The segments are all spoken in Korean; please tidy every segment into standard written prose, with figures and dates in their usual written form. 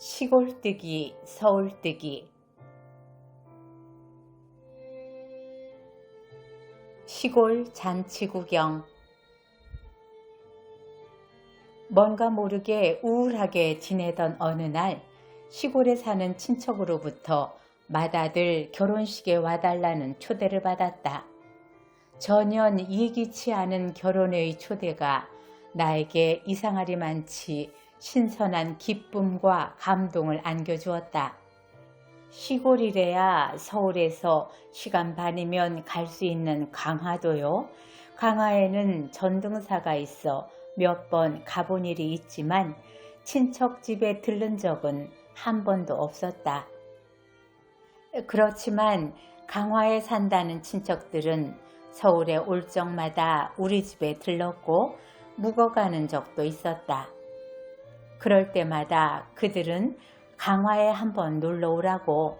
시골뜨기, 서울뜨기. 시골 잔치 구경. 뭔가 모르게 우울하게 지내던 어느 날 시골에 사는 친척으로부터 맏아들 결혼식에 와달라는 초대를 받았다. 전혀 예기치 않은 결혼의 초대가 나에게 이상하리만치 신선한 기쁨과 감동을 안겨주었다. 시골이래야 서울에서 시간 반이면 갈 수 있는 강화도요. 강화에는 전등사가 있어 몇 번 가본 일이 있지만 친척 집에 들른 적은 한 번도 없었다. 그렇지만 강화에 산다는 친척들은 서울에 올 적마다 우리 집에 들렀고 묵어가는 적도 있었다. 그럴 때마다 그들은 강화에 한번 놀러 오라고,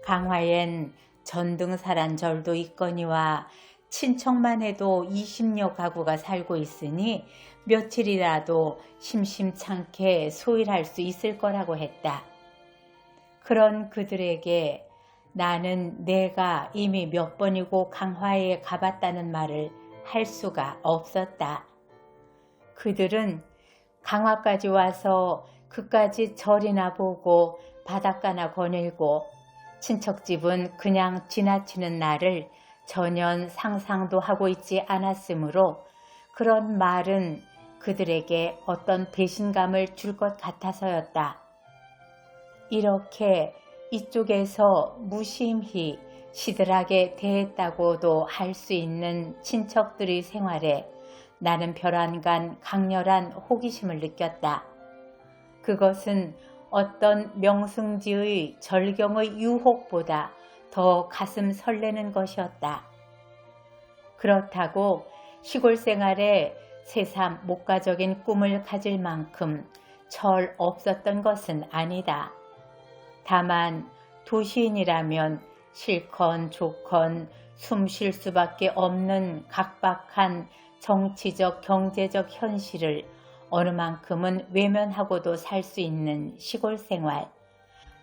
강화엔 전등사란 절도 있거니와 친척만 해도 20여 가구가 살고 있으니 며칠이라도 심심찮게 소일할 수 있을 거라고 했다. 그런 그들에게 나는 내가 이미 몇 번이고 강화에 가봤다는 말을 할 수가 없었다. 그들은 강화까지 와서 그까지 절이나 보고 바닷가나 거닐고 친척집은 그냥 지나치는 나를 전혀 상상도 하고 있지 않았으므로 그런 말은 그들에게 어떤 배신감을 줄 것 같아서였다. 이렇게 이쪽에서 무심히 시들하게 대했다고도 할 수 있는 친척들의 생활에 나는 별안간 강렬한 호기심을 느꼈다. 그것은 어떤 명승지의 절경의 유혹보다 더 가슴 설레는 것이었다. 그렇다고 시골 생활에 새삼 목가적인 꿈을 가질 만큼 철 없었던 것은 아니다. 다만 도시인이라면 싫건 좋건 숨 쉴 수밖에 없는 각박한 정치적 경제적 현실을 어느 만큼은 외면하고도 살 수 있는 시골 생활,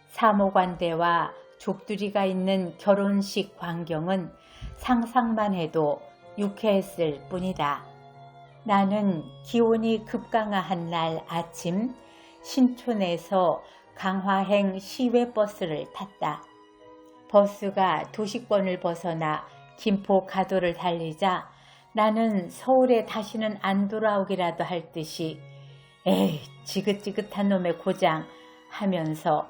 사모관대와 족두리가 있는 결혼식 광경은 상상만 해도 유쾌했을 뿐이다. 나는 기온이 급강하한 날 아침 신촌에서 강화행 시외버스를 탔다. 버스가 도시권을 벗어나 김포 가도를 달리자 나는 서울에 다시는 안 돌아오기라도 할 듯이 에이 지긋지긋한 놈의 고장 하면서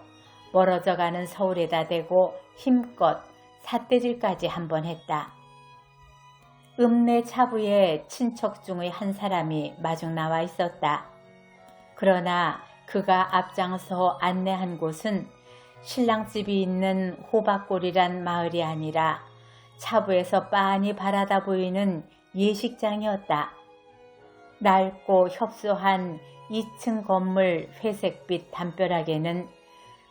멀어져가는 서울에다 대고 힘껏 삿대질까지 한번 했다. 읍내 차부에 친척 중의 한 사람이 마중 나와 있었다. 그러나 그가 앞장서 안내한 곳은 신랑집이 있는 호박골이란 마을이 아니라 차부에서 빤히 바라다 보이는 예식장이었다. 낡고 협소한 2층 건물 회색빛 담벼락에는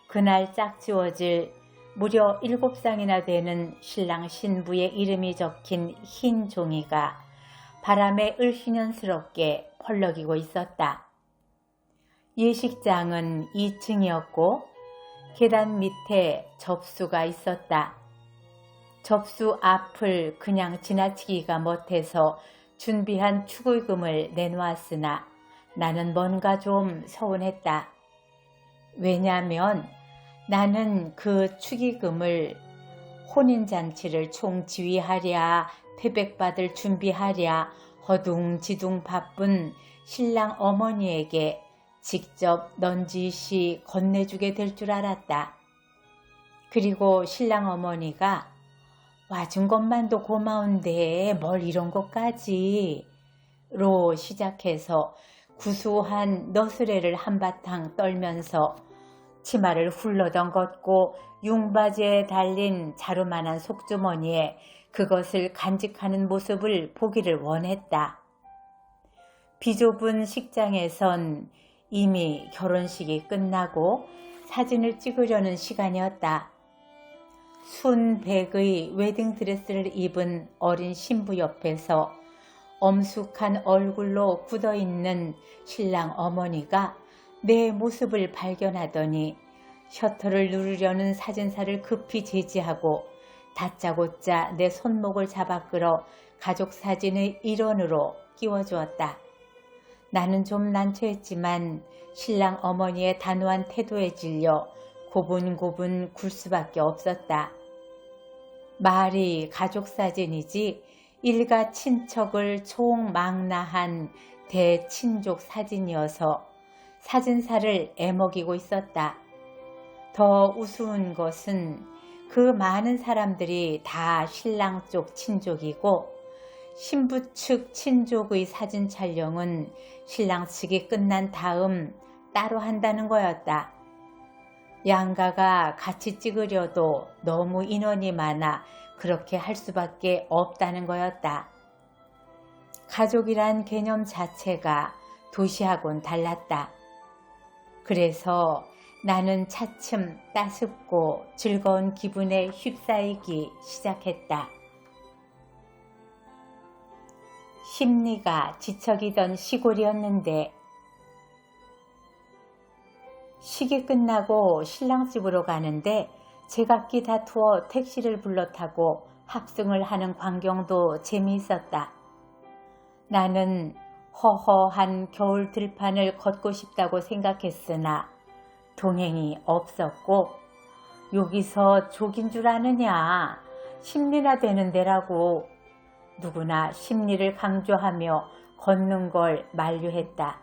그날 짝지워질 무려 7쌍이나 되는 신랑 신부의 이름이 적힌 흰 종이가 바람에 을씨년스럽게 펄럭이고 있었다. 예식장은 2층이었고 계단 밑에 접수가 있었다. 접수 앞을 그냥 지나치기가 못해서 준비한 축의금을 내놓았으나 나는 뭔가 좀 서운했다. 왜냐하면 나는 그 축의금을 혼인잔치를 총지휘하랴 패백받을 준비하랴 허둥지둥 바쁜 신랑 어머니에게 직접 넌지시 건네주게 될 줄 알았다. 그리고 신랑 어머니가 와준 것만도 고마운데 뭘 이런 것까지 로 시작해서 구수한 너스레를 한바탕 떨면서 치마를 훌러덩걷고 융바지에 달린 자루만한 속주머니에 그것을 간직하는 모습을 보기를 원했다. 비좁은 식장에선 이미 결혼식이 끝나고 사진을 찍으려는 시간이었다. 순백의 웨딩드레스를 입은 어린 신부 옆에서 엄숙한 얼굴로 굳어있는 신랑 어머니가 내 모습을 발견하더니 셔터를 누르려는 사진사를 급히 제지하고 다짜고짜 내 손목을 잡아 끌어 가족 사진의 일원으로 끼워주었다. 나는 좀 난처했지만 신랑 어머니의 단호한 태도에 질려 고분고분 굴 수밖에 없었다. 말이 가족 사진이지 일가 친척을 총망라한 대친족 사진이어서 사진사를 애먹이고 있었다. 더 우스운 것은 그 많은 사람들이 다 신랑 쪽 친족이고 신부 측 친족의 사진 촬영은 신랑 측이 끝난 다음 따로 한다는 거였다. 양가가 같이 찍으려도 너무 인원이 많아 그렇게 할 수밖에 없다는 거였다. 가족이란 개념 자체가 도시하고는 달랐다. 그래서 나는 차츰 따숩고 즐거운 기분에 휩싸이기 시작했다. 심리가 지척이던 시골이었는데 식이 끝나고 신랑 집으로 가는데 제각기 다투어 택시를 불러 타고 합승을 하는 광경도 재미있었다. 나는 허허한 겨울 들판을 걷고 싶다고 생각했으나 동행이 없었고 여기서 족인 줄 아느냐, 심리나 되는 데라고 누구나 심리를 강조하며 걷는 걸 만류했다.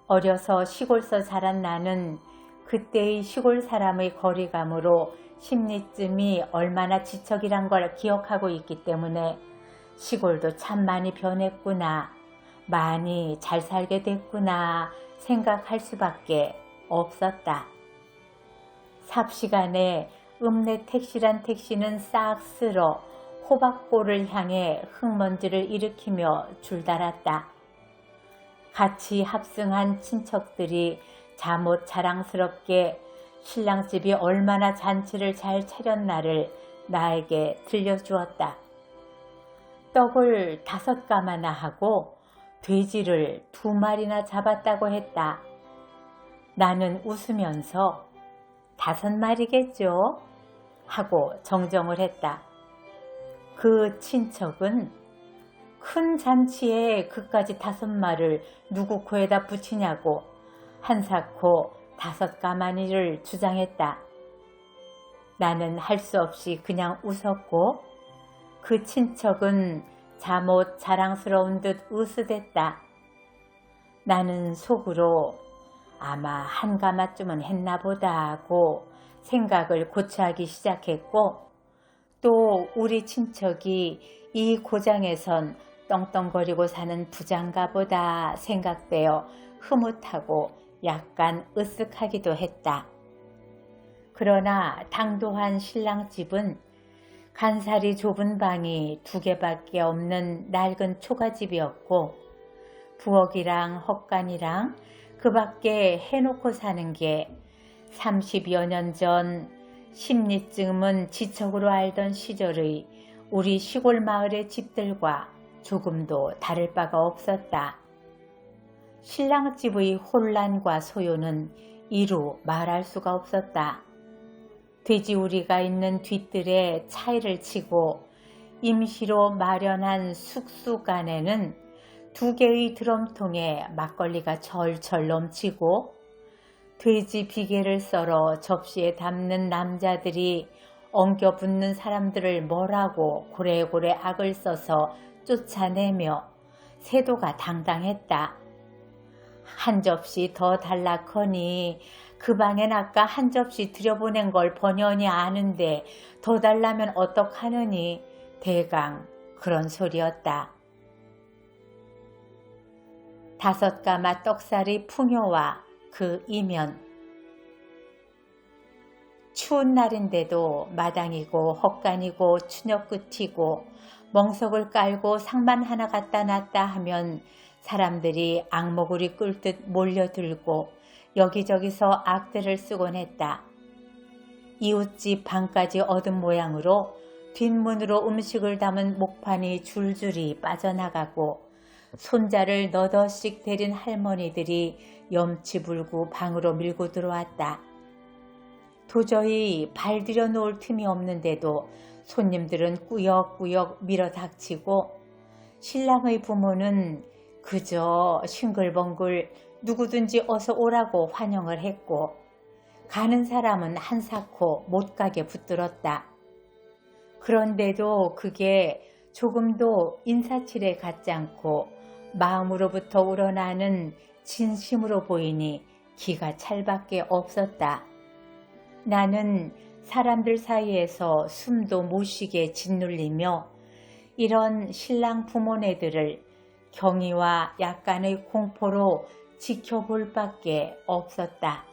어려서 시골서 자란 나는 그때의 시골 사람의 거리감으로 심리쯤이 얼마나 지척이란 걸 기억하고 있기 때문에 시골도 참 많이 변했구나, 많이 잘 살게 됐구나 생각할 수밖에 없었다. 삽시간에 읍내 택시란 택시는 싹 쓸어 호박골을 향해 흙먼지를 일으키며 줄달았다. 같이 합승한 친척들이 잠옷 자랑스럽게 신랑집이 얼마나 잔치를 잘 차렸나를 나에게 들려주었다. 떡을 5가마나 하고 돼지를 2마리나 잡았다고 했다. 나는 웃으면서 5마리겠죠? 하고 정정을 했다. 그 친척은 큰 잔치에 그까지 5마리를 누구 코에다 붙이냐고 한사코 5가마니를 주장했다. 나는 할 수 없이 그냥 웃었고 그 친척은 잠옷 자랑스러운 듯 으스댔다. 나는 속으로 아마 1가마쯤은 했나 보다 하고 생각을 고쳐하기 시작했고 또 우리 친척이 이 고장에선 떵떵거리고 사는 부장가 보다 생각되어 흐뭇하고 약간 으쓱하기도 했다. 그러나 당도한 신랑 집은 간살이 좁은 방이 2개밖에 없는 낡은 초가집이었고 부엌이랑 헛간이랑 그 밖에 해놓고 사는 게 30여 년 전 심리쯤은 지척으로 알던 시절의 우리 시골 마을의 집들과 조금도 다를 바가 없었다. 신랑 집의 혼란과 소요는 이루 말할 수가 없었다. 돼지우리가 있는 뒷뜰에 차이를 치고 임시로 마련한 숙소간에는 2개의 드럼통에 막걸리가 절절 넘치고 돼지 비계를 썰어 접시에 담는 남자들이 엉겨붙는 사람들을 뭐라고 고래고래 악을 써서 쫓아내며 세도가 당당했다. 한 접시 더 달라커니 그 방엔 아까 한 접시 들여보낸 걸 번연히 아는데 더 달라면 어떡하느니 대강 그런 소리였다. 5가마 떡살이 풍요와 그 이면. 추운 날인데도 마당이고 헛간이고 추녀 끝이고 멍석을 깔고 상만 하나 갖다 놨다 하면 사람들이 악모구리 끌듯 몰려들고 여기저기서 악들을 쓰곤 했다. 이웃집 방까지 얻은 모양으로 뒷문으로 음식을 담은 목판이 줄줄이 빠져나가고 손자를 너덧씩 데린 할머니들이 염치 불구 방으로 밀고 들어왔다. 도저히 발 들여 놓을 틈이 없는데도 손님들은 꾸역꾸역 밀어 닥치고 신랑의 부모는 그저 싱글벙글 누구든지 어서 오라고 환영을 했고 가는 사람은 한사코 못 가게 붙들었다. 그런데도 그게 조금도 인사치레 같지 않고 마음으로부터 우러나는 진심으로 보이니 기가 찰밖에 없었다. 나는 사람들 사이에서 숨도 못 쉬게 짓눌리며 이런 신랑 부모네들을 경의와 약간의 공포로 지켜볼 밖에 없었다.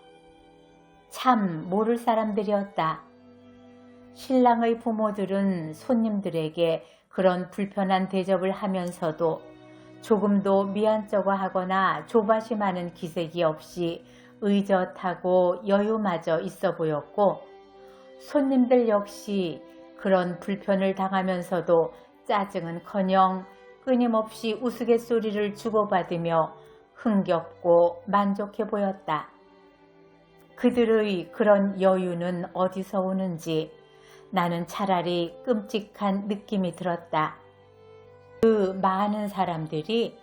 참 모를 사람들이었다. 신랑의 부모들은 손님들에게 그런 불편한 대접을 하면서도 조금도 미안쩍어하거나 조바심하는 기색이 없이 의젓하고 여유마저 있어 보였고 손님들 역시 그런 불편을 당하면서도 짜증은커녕 끊임없이 우스갯소리를 주고받으며 흥겹고 만족해 보였다. 그들의 그런 여유는 어디서 오는지 나는 차라리 끔찍한 느낌이 들었다. 그 많은 사람들이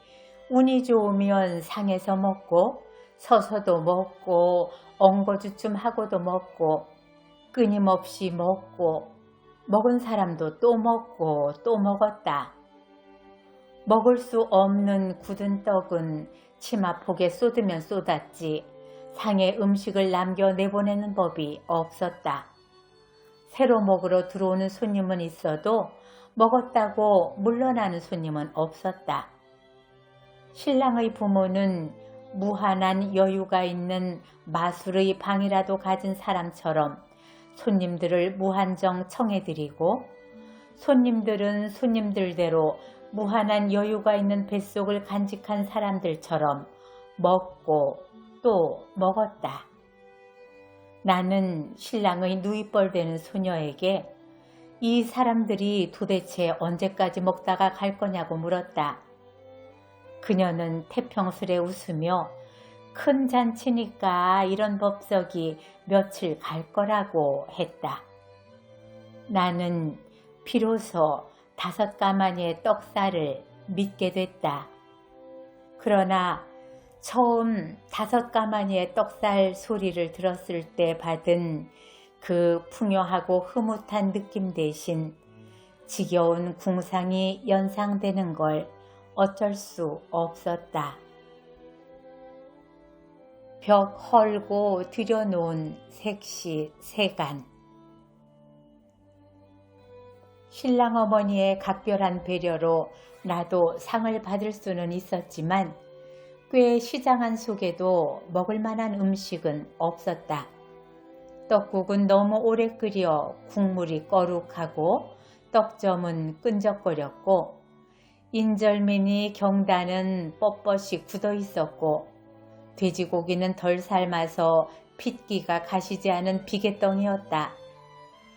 운이 좋으면 상에서 먹고 서서도 먹고 엉거주춤 하고도 먹고 끊임없이 먹고 먹은 사람도 또 먹고 또 먹었다. 먹을 수 없는 굳은 떡은 치마폭에 쏟으면 쏟았지 상에 음식을 남겨 내보내는 법이 없었다. 새로 먹으러 들어오는 손님은 있어도 먹었다고 물러나는 손님은 없었다. 신랑의 부모는 무한한 여유가 있는 마술의 방이라도 가진 사람처럼 손님들을 무한정 청해드리고 손님들은 손님들대로 무한한 여유가 있는 뱃속을 간직한 사람들처럼 먹고 또 먹었다. 나는 신랑의 누이뻘 되는 소녀에게 이 사람들이 도대체 언제까지 먹다가 갈 거냐고 물었다. 그녀는 태평스레 웃으며 큰 잔치니까 이런 법석이 며칠 갈 거라고 했다. 나는 비로소 5가마니의 떡살을 믿게 됐다. 그러나 처음 5가마니의 떡살 소리를 들었을 때 받은 그 풍요하고 흐뭇한 느낌 대신 지겨운 궁상이 연상되는 걸 어쩔 수 없었다. 벽 헐고 들여놓은 색시 세간. 신랑 어머니의 각별한 배려로 나도 상을 받을 수는 있었지만 꽤 시장한 속에도 먹을 만한 음식은 없었다. 떡국은 너무 오래 끓여 국물이 거룩하고 떡점은 끈적거렸고 인절미니 경단은 뻣뻣이 굳어 있었고 돼지고기는 덜 삶아서 핏기가 가시지 않은 비계떡이었다.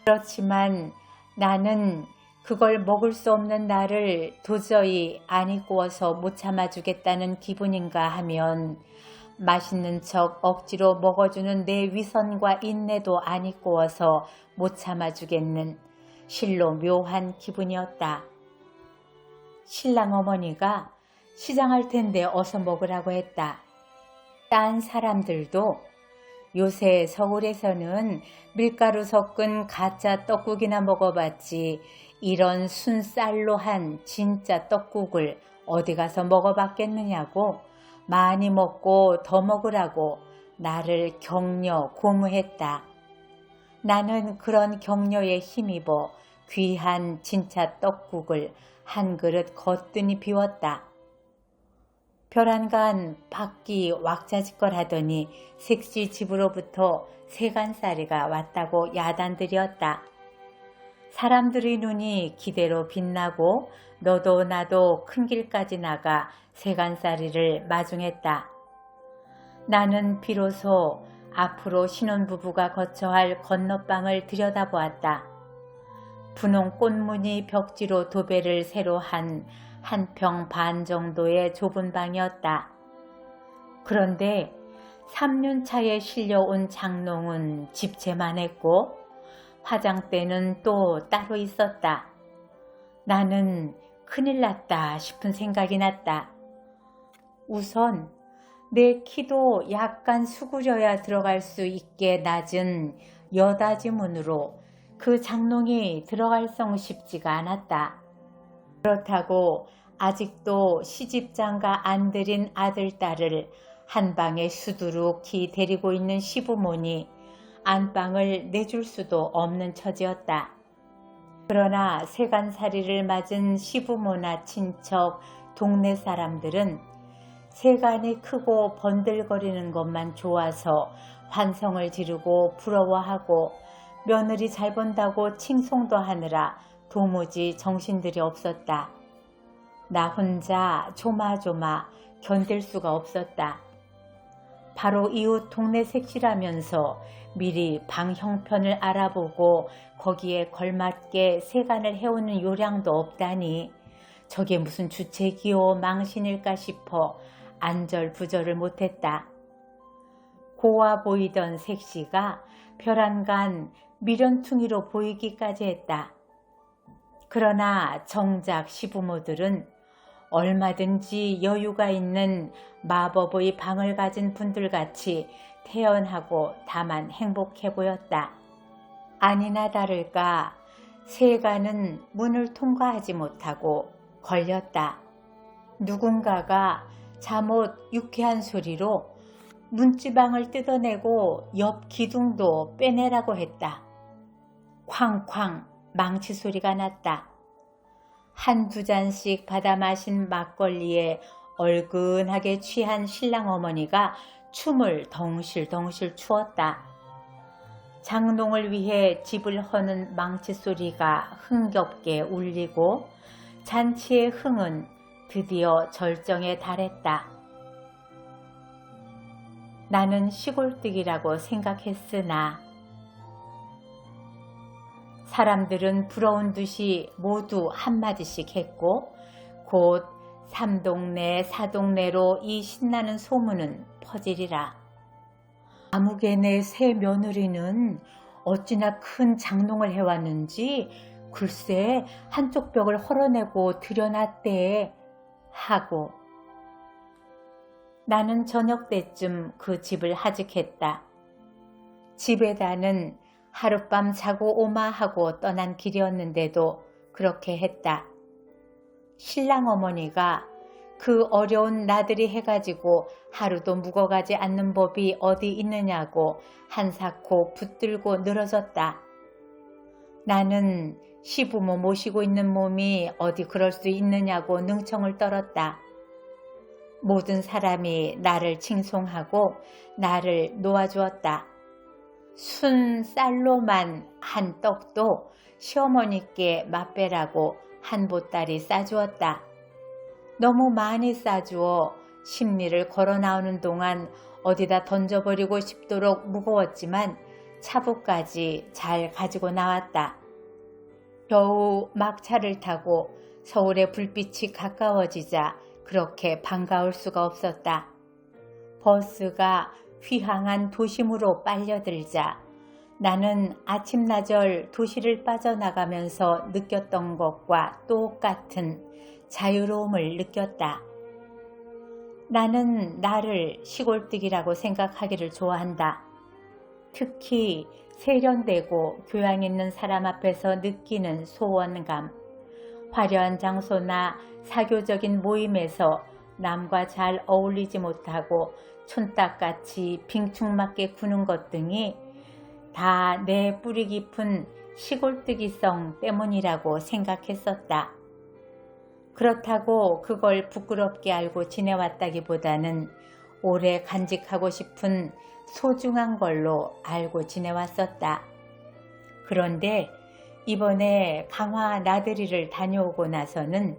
그렇지만 나는 그걸 먹을 수 없는 나를 도저히 안이 구워서 못 참아주겠다는 기분인가 하면 맛있는 척 억지로 먹어주는 내 위선과 인내도 안이 구워서 못 참아주겠는 실로 묘한 기분이었다. 신랑 어머니가 시장할 텐데 어서 먹으라고 했다. 딴 사람들도 요새 서울에서는 밀가루 섞은 가짜 떡국이나 먹어봤지 이런 순쌀로 한 진짜 떡국을 어디 가서 먹어봤겠느냐고 많이 먹고 더 먹으라고 나를 격려 고무했다. 나는 그런 격려에 힘입어 귀한 진짜 떡국을 한 그릇 거뜬히 비웠다. 별안간 밖이 왁자지껄하더니 색시 집으로부터 세간살이가 왔다고 야단들이었다. 사람들의 눈이 기대로 빛나고 너도 나도 큰 길까지 나가 세간살이를 마중했다. 나는 비로소 앞으로 신혼부부가 거쳐야 할 건너방을 들여다보았다. 분홍 꽃무늬 벽지로 도배를 새로 한 한 평 반 정도의 좁은 방이었다. 그런데 3년차에 실려온 장롱은 집채만 했고 화장대는 또 따로 있었다. 나는 큰일 났다 싶은 생각이 났다. 우선 내 키도 약간 수그려야 들어갈 수 있게 낮은 여닫이 문으로 그 장롱이 들어갈성 싶지가 않았다. 그렇다고 아직도 시집장가 안 들인 아들, 딸을 한 방에 수두룩히 데리고 있는 시부모니 안방을 내줄 수도 없는 처지였다. 그러나 세간살이를 맞은 시부모나 친척, 동네 사람들은 세간이 크고 번들거리는 것만 좋아서 환성을 지르고 부러워하고 며느리 잘 본다고 칭송도 하느라 도무지 정신들이 없었다. 나 혼자 조마조마 견딜 수가 없었다. 바로 이웃 동네 색시라면서 미리 방 형편을 알아보고 거기에 걸맞게 세간을 해오는 요량도 없다니 저게 무슨 주책이요 망신일까 싶어 안절부절을 못했다. 고와 보이던 색시가 벼랑간 미련퉁이로 보이기까지 했다. 그러나 정작 시부모들은 얼마든지 여유가 있는 마법의 방을 가진 분들같이 태연하고 다만 행복해 보였다. 아니나 다를까 세간은 문을 통과하지 못하고 걸렸다. 누군가가 잠옷 유쾌한 소리로 문지방을 뜯어내고 옆 기둥도 빼내라고 했다. 쾅쾅 망치 소리가 났다. 한두 잔씩 받아 마신 막걸리에 얼근하게 취한 신랑 어머니가 춤을 덩실덩실 추었다. 장롱을 위해 집을 허는 망치 소리가 흥겹게 울리고 잔치의 흥은 드디어 절정에 달했다. 나는 시골뜨기라고 생각했으나 사람들은 부러운 듯이 모두 한마디씩 했고 곧 삼동네 사동네로 이 신나는 소문은 퍼지리라. 아무개네 새 며느리는 어찌나 큰 장롱을 해왔는지 글쎄 한쪽 벽을 헐어내고 들여놨대 하고 나는 저녁 때쯤 그 집을 하직했다. 집에다는 하룻밤 자고 오마 하고 떠난 길이었는데도 그렇게 했다. 신랑 어머니가 그 어려운 나들이 해가지고 하루도 묵어가지 않는 법이 어디 있느냐고 한사코 붙들고 늘어졌다. 나는 시부모 모시고 있는 몸이 어디 그럴 수 있느냐고 능청을 떨었다. 모든 사람이 나를 칭송하고 나를 놓아주었다. 순 쌀로만 한 떡도 시어머니께 맛배라고 한 보따리 싸주었다. 너무 많이 싸주어 심리를 걸어 나오는 동안 어디다 던져버리고 싶도록 무거웠지만 차부까지 잘 가지고 나왔다. 겨우 막차를 타고 서울의 불빛이 가까워지자 그렇게 반가울 수가 없었다. 버스가 휘황한 도심으로 빨려들자 나는 아침나절 도시를 빠져나가면서 느꼈던 것과 똑같은 자유로움을 느꼈다. 나는 나를 시골뜨기라고 생각하기를 좋아한다. 특히 세련되고 교양 있는 사람 앞에서 느끼는 소원감, 화려한 장소나 사교적인 모임에서 남과 잘 어울리지 못하고 촌딱같이 빙충맞게 구는 것 등이 다 내 뿌리 깊은 시골뜨기성 때문이라고 생각했었다. 그렇다고 그걸 부끄럽게 알고 지내왔다기보다는 오래 간직하고 싶은 소중한 걸로 알고 지내왔었다. 그런데 이번에 강화 나들이를 다녀오고 나서는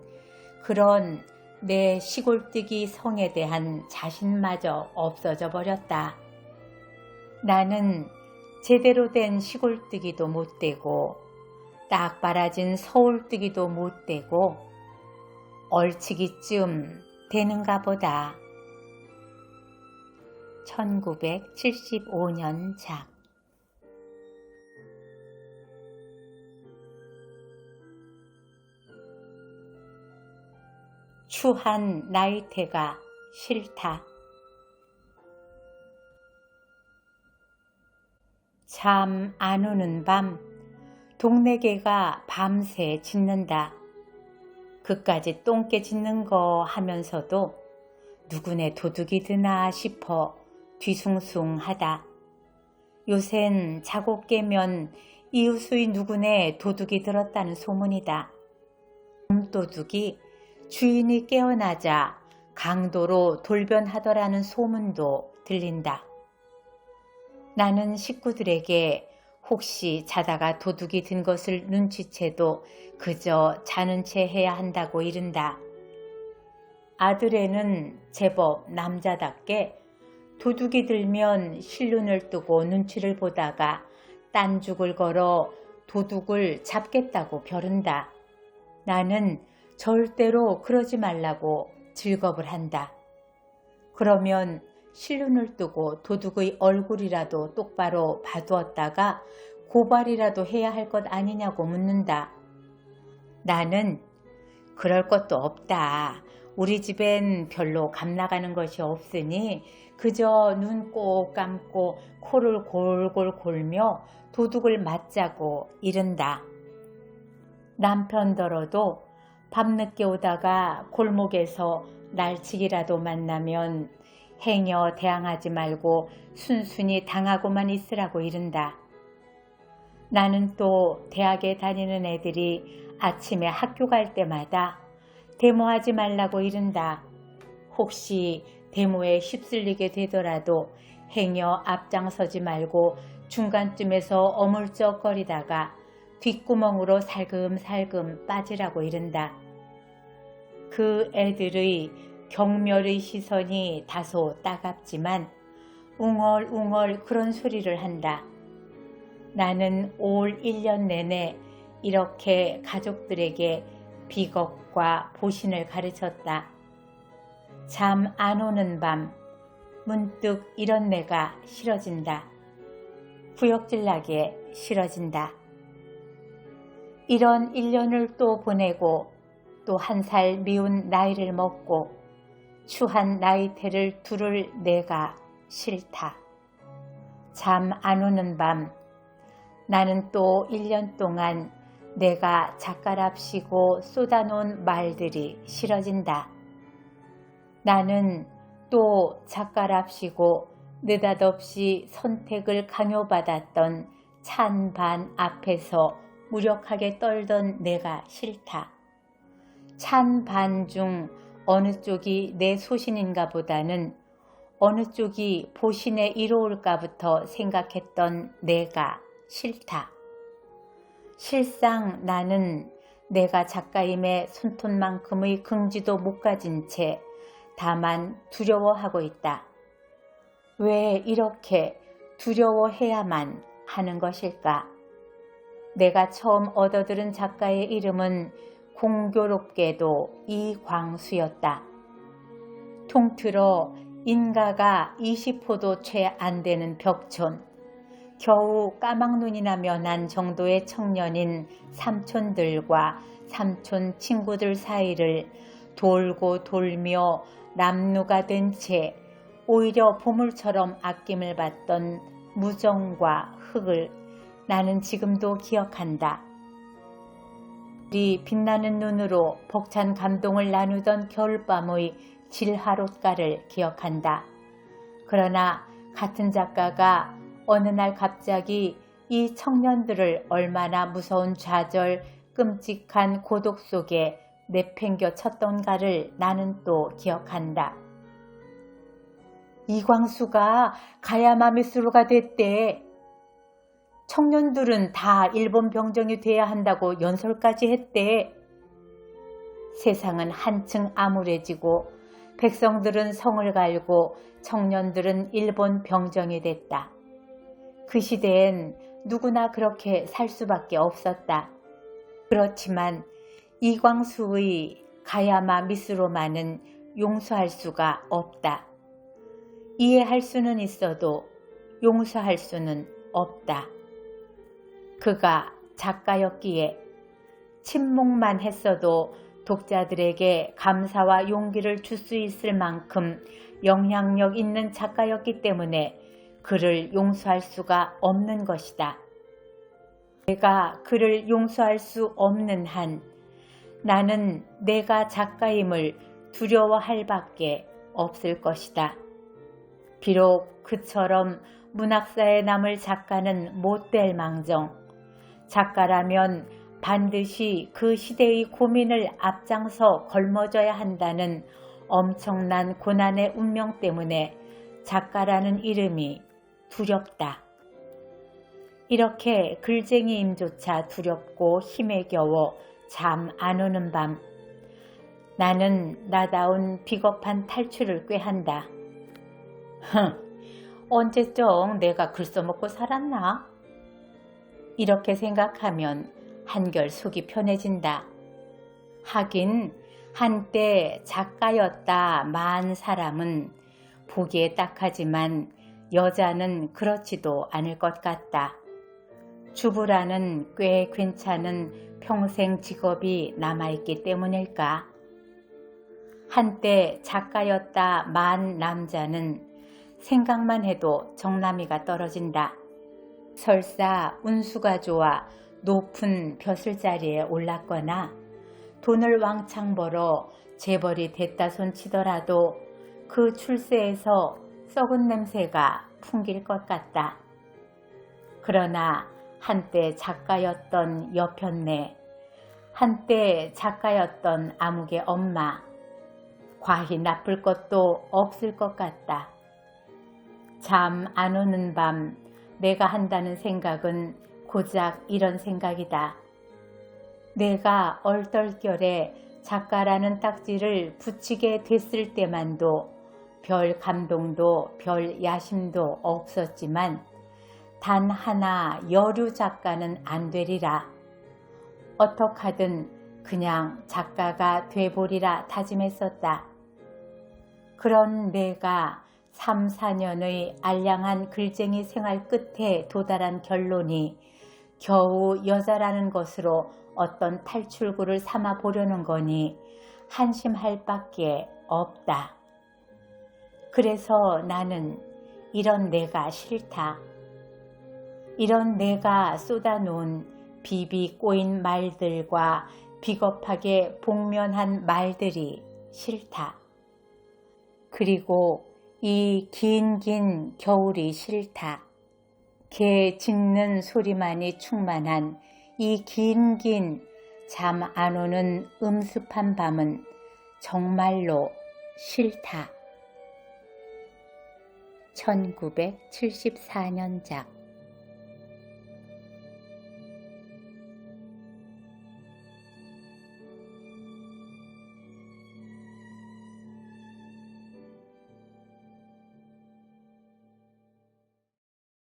그런 내 시골뜨기 성에 대한 자신마저 없어져 버렸다. 나는 제대로 된 시골뜨기도 못 되고 딱 바라진 서울뜨기도 못 되고 얼치기쯤 되는가 보다. 1975년 작. 추한 나이테가 싫다. 잠 안 오는 밤 동네 개가 밤새 짖는다. 그까지 똥개 짖는 거 하면서도 누구네 도둑이 드나 싶어 뒤숭숭하다. 요샌 자고 깨면 이웃의 누구네 도둑이 들었다는 소문이다. 도둑이 주인이 깨어나자 강도로 돌변하더라는 소문도 들린다. 나는 식구들에게 혹시 자다가 도둑이 든 것을 눈치채도 그저 자는 채 해야 한다고 이른다. 아들애는 제법 남자답게 도둑이 들면 실눈을 뜨고 눈치를 보다가 딴죽을 걸어 도둑을 잡겠다고 벼른다. 나는 절대로 그러지 말라고 즐겁을 한다. 그러면 실눈을 뜨고 도둑의 얼굴이라도 똑바로 봐두었다가 고발이라도 해야 할 것 아니냐고 묻는다. 나는 그럴 것도 없다. 우리 집엔 별로 감나가는 것이 없으니 그저 눈 꼭 감고 코를 골골 골며 도둑을 맞자고 이른다. 남편더러도 밤늦게 오다가 골목에서 날치기라도 만나면 행여 대항하지 말고 순순히 당하고만 있으라고 이른다. 나는 또 대학에 다니는 애들이 아침에 학교 갈 때마다 데모하지 말라고 이른다. 혹시 데모에 휩쓸리게 되더라도 행여 앞장서지 말고 중간쯤에서 어물쩍거리다가 뒷구멍으로 살금살금 빠지라고 이른다. 그 애들의 경멸의 시선이 다소 따갑지만 웅얼웅얼 그런 소리를 한다. 나는 올 1년 내내 이렇게 가족들에게 비겁과 보신을 가르쳤다. 잠 안 오는 밤 문득 이런 내가 싫어진다. 구역질나게 싫어진다. 이런 1년을 또 보내고 또 한 살 미운 나이를 먹고 추한 나이테를 두를 내가 싫다. 잠 안 오는 밤 나는 또 1년 동안 내가 작가랍시고 쏟아놓은 말들이 싫어진다. 나는 또 작가랍시고 느닷없이 선택을 강요받았던 찬반 앞에서 무력하게 떨던 내가 싫다. 찬반 중 어느 쪽이 내 소신인가 보다는 어느 쪽이 보신에 이로울까부터 생각했던 내가 싫다. 실상 나는 내가 작가임의 손톱만큼의 긍지도 못 가진 채 다만 두려워하고 있다. 왜 이렇게 두려워해야만 하는 것일까? 내가 처음 얻어들은 작가의 이름은 공교롭게도 이광수였다. 통틀어 인가가 20호도 채 안 되는 벽촌, 겨우 까막눈이나 면한 정도의 청년인 삼촌들과 삼촌 친구들 사이를 돌고 돌며 남루가 된 채 오히려 보물처럼 아낌을 받던 무정과 흙을 나는 지금도 기억한다. 우리 빛나는 눈으로 벅찬 감동을 나누던 겨울밤의 질하롯가를 기억한다. 그러나 같은 작가가 어느 날 갑자기 이 청년들을 얼마나 무서운 좌절, 끔찍한 고독 속에 내팽겨 쳤던가를 나는 또 기억한다. 이광수가 가야마메스로가 됐대. 청년들은 다 일본 병정이 돼야 한다고 연설까지 했대. 세상은 한층 암울해지고 백성들은 성을 갈고 청년들은 일본 병정이 됐다. 그 시대엔 누구나 그렇게 살 수밖에 없었다. 그렇지만 이광수의 가야마 미스로만은 용서할 수가 없다. 이해할 수는 있어도 용서할 수는 없다. 그가 작가였기에 침묵만 했어도 독자들에게 감사와 용기를 줄 수 있을 만큼 영향력 있는 작가였기 때문에 그를 용서할 수가 없는 것이다. 내가 그를 용서할 수 없는 한 나는 내가 작가임을 두려워할 밖에 없을 것이다. 비록 그처럼 문학사에 남을 작가는 못될 망정, 작가라면 반드시 그 시대의 고민을 앞장서 걸머져야 한다는 엄청난 고난의 운명 때문에 작가라는 이름이 두렵다. 이렇게 글쟁이임조차 두렵고 힘에 겨워 잠 안 오는 밤, 나는 나다운 비겁한 탈출을 꾀한다. 언제적 내가 글 써먹고 살았나? 이렇게 생각하면 한결 속이 편해진다. 하긴 한때 작가였다 만 사람은 보기에 딱하지만 여자는 그렇지도 않을 것 같다. 주부라는 꽤 괜찮은 평생 직업이 남아있기 때문일까? 한때 작가였다 만 남자는 생각만 해도 정남이가 떨어진다. 설사 운수가 좋아 높은 벼슬자리에 올랐거나 돈을 왕창 벌어 재벌이 됐다 손치더라도 그 출세에서 썩은 냄새가 풍길 것 같다. 그러나 한때 작가였던 여편네, 한때 작가였던 아무개 엄마, 과히 나쁠 것도 없을 것 같다. 잠 안 오는 밤 내가 한다는 생각은 고작 이런 생각이다. 내가 얼떨결에 작가라는 딱지를 붙이게 됐을 때만도 별 감동도 별 야심도 없었지만 단 하나 여류 작가는 안 되리라. 어떡하든 그냥 작가가 돼보리라 다짐했었다. 그런 내가 3, 4년의 알량한 글쟁이 생활 끝에 도달한 결론이 겨우 여자라는 것으로 어떤 탈출구를 삼아 보려는 거니 한심할 밖에 없다. 그래서 나는 이런 내가 싫다. 이런 내가 쏟아놓은 비비 꼬인 말들과 비겁하게 복면한 말들이 싫다. 그리고 이 긴 겨울이 싫다. 개 짖는 소리만이 충만한 이 긴 잠 안 오는 음습한 밤은 정말로 싫다. 1974년작